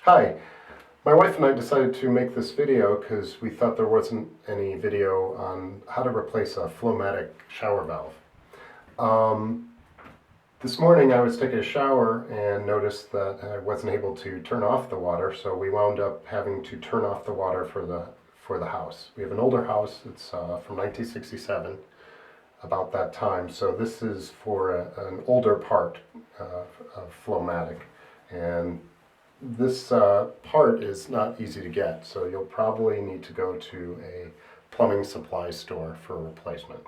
Hi, my wife and I decided to make this video because we thought there wasn't any video on how to replace a Flowmatic shower valve. This morning I was taking a shower and noticed that I wasn't able to turn off the water, so we wound up having to turn off the water for the house. We have an older house. It's from 1967, about that time, so this is for an older part of Flowmatic, and this part is not easy to get, so you'll probably need to go to a plumbing supply store for a replacement.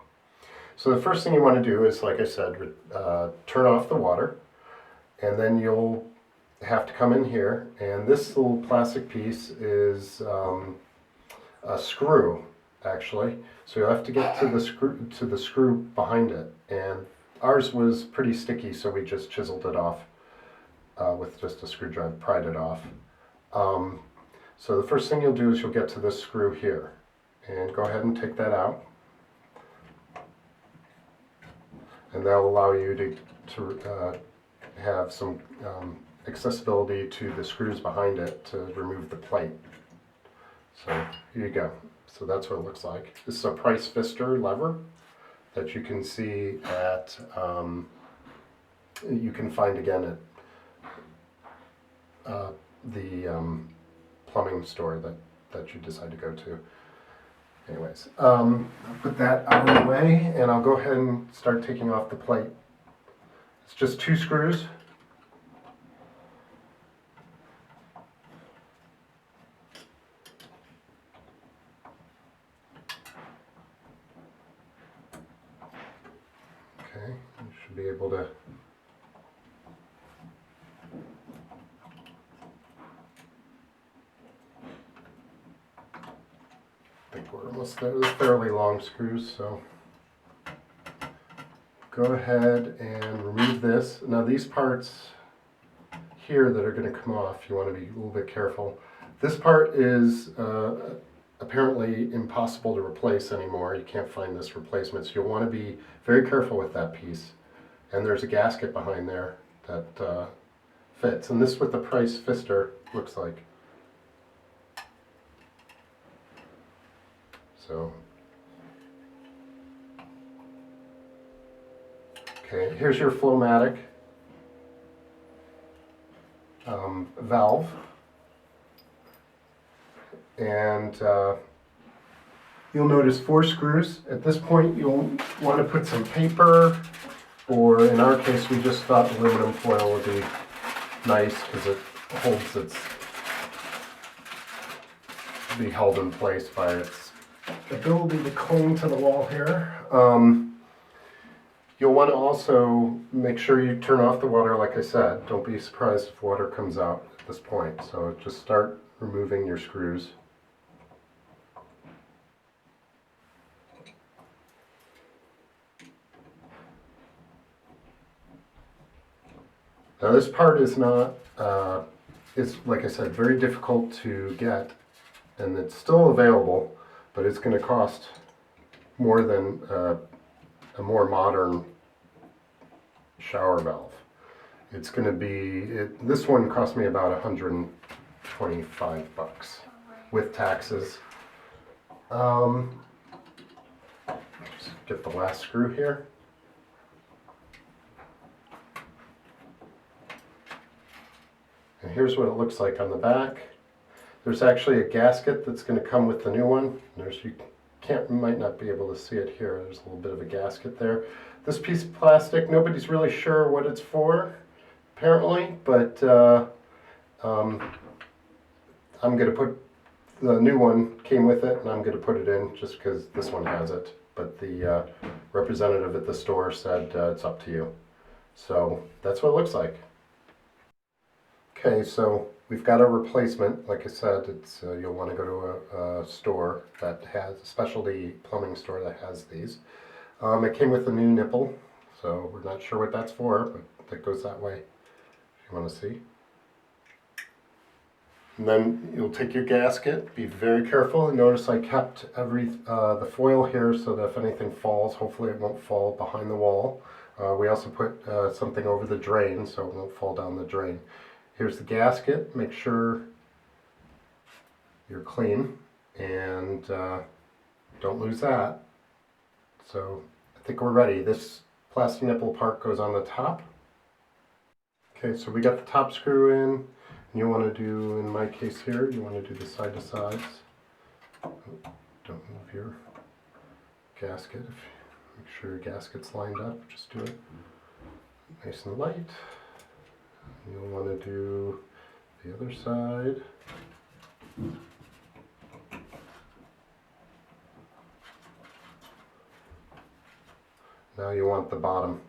So the first thing you want to do is, like I said, turn off the water, and then you'll have to come in here, and this little plastic piece is a screw, actually. So you'll have to get to the screw behind it, and ours was pretty sticky, so we just chiseled it off with just a screwdriver, pried it off. So the first thing you'll do is you'll get to this screw here, and go ahead and take that out. And that'll allow you to have some accessibility to the screws behind it to remove the plate. So here you go. So that's what it looks like. This is a price fixture lever that you can see at, you can find again at the plumbing store that you decide to go to. Anyways, I'll put that out of the way, and I'll go ahead and start taking off the plate. It's just 2 screws. Okay, you should be able to we're almost there. They're fairly long screws, so go ahead and remove this. Now these parts here that are going to come off, you want to be a little bit careful. This part is apparently impossible to replace anymore. You can't find this replacement, so you'll want to be very careful with that piece. And there's a gasket behind there that fits, and this is what the price fixture looks like. So, okay, here's your Flowmatic valve, and you'll notice 4 screws. At this point, you'll want to put some paper, or in our case, we just thought aluminum foil would be nice because it holds be held in place by its ability to cling to the wall here. You'll want to also make sure you turn off the water, like I said. Don't be surprised if water comes out at this point. So just start removing your screws. Now this part is not, is, like I said, very difficult to get, and it's still available, but it's going to cost more than a more modern shower valve. It's going to be, this one cost me about 125 bucks with taxes. Just get the last screw here. And here's what it looks like on the back. There's actually a gasket that's going to come with the new one. You might not be able to see it here. There's a little bit of a gasket there. This piece of plastic, nobody's really sure what it's for, apparently, but I'm going to put, the new one came with it, and I'm going to put it in just because this one has it. But the representative at the store said it's up to you. So that's what it looks like. Okay, so we've got a replacement. Like I said, it's you'll want to go to a store that has a specialty plumbing store that has these. It came with a new nipple, so we're not sure what that's for, but that goes that way if you want to see. And then you'll take your gasket, be very careful, and notice I kept the foil here so that if anything falls, hopefully it won't fall behind the wall. We also put something over the drain so it won't fall down the drain. Here's the gasket. Make sure you're clean and don't lose that. So I think we're ready. This plastic nipple part goes on the top. Okay, so we got the top screw in. And you want to do, in my case here, you want to do the side to sides. Oh, don't move your gasket. Make sure your gasket's lined up. Just do it nice and light. You'll want to do the other side. Now you want the bottom.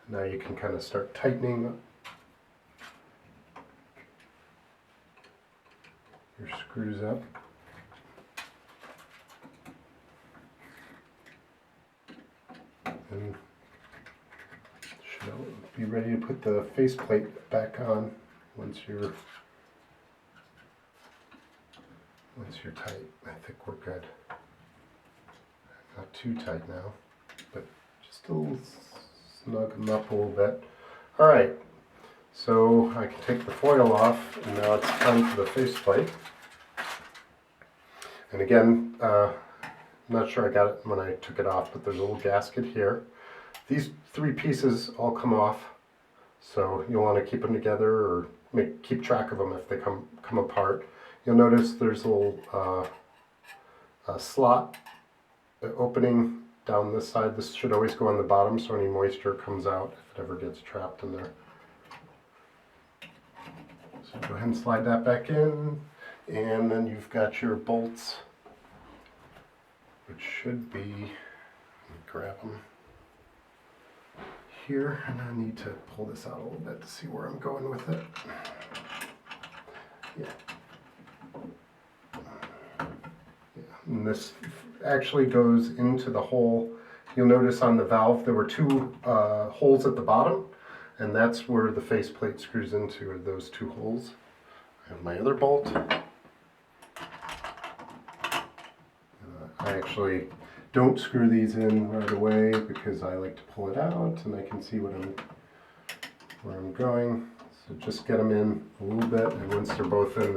Now you can kind of start tightening your screws up. And should be ready to put the faceplate back on once you're tight. I think we're good. Not too tight now, but just still snug them up a little bit. All right, so I can take the foil off, and now it's time for the faceplate. And again, I'm not sure I got it when I took it off, but there's a little gasket here. These three pieces all come off, so you'll want to keep them together or keep track of them if they come apart. You'll notice there's a little slot opening down this side. This should always go on the bottom so any moisture comes out if it ever gets trapped in there. So go ahead and slide that back in, and then you've got your bolts, which should be, let me grab them here, and I need to pull this out a little bit to see where I'm going with it. Yeah. And this actually goes into the hole. You'll notice on the valve there were two holes at the bottom, and that's where the faceplate screws into, are those two holes. I have my other bolt. I actually don't screw these in right away because I like to pull it out and I can see where I'm going. So just get them in a little bit, and once they're both in,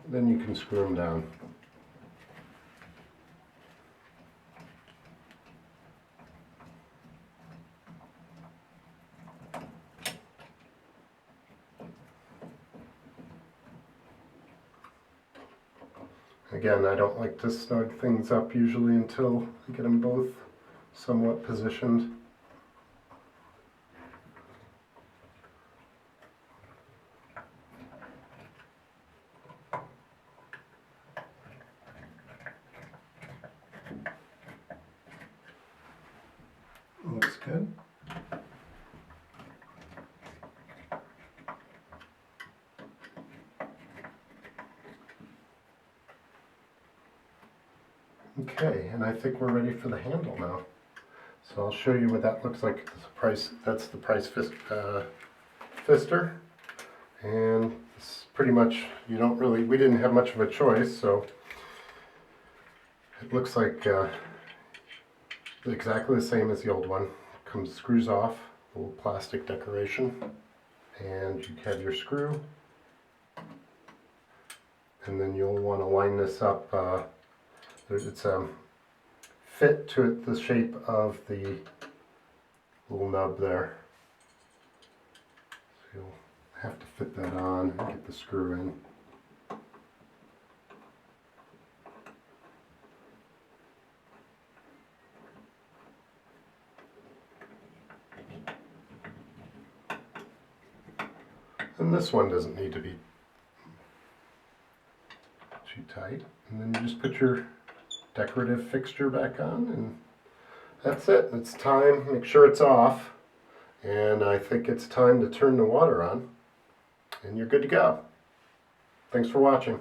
then you can screw them down. Again, I don't like to snug things up usually until I get them both somewhat positioned. Looks good. Okay, and I think we're ready for the handle now. So I'll show you what that looks like. That's the price fister, and it's pretty much, we didn't have much of a choice, so it looks like exactly the same as the old one. Screws off, a little plastic decoration, and you have your screw, and then you'll want to line this up. It's fit to it, the shape of the little nub there. So you'll have to fit that on and get the screw in. And this one doesn't need to be too tight. And then you just put your decorative fixture back on, and that's it. It's time. Make sure it's off, and I think it's time to turn the water on, and you're good to go. Thanks for watching.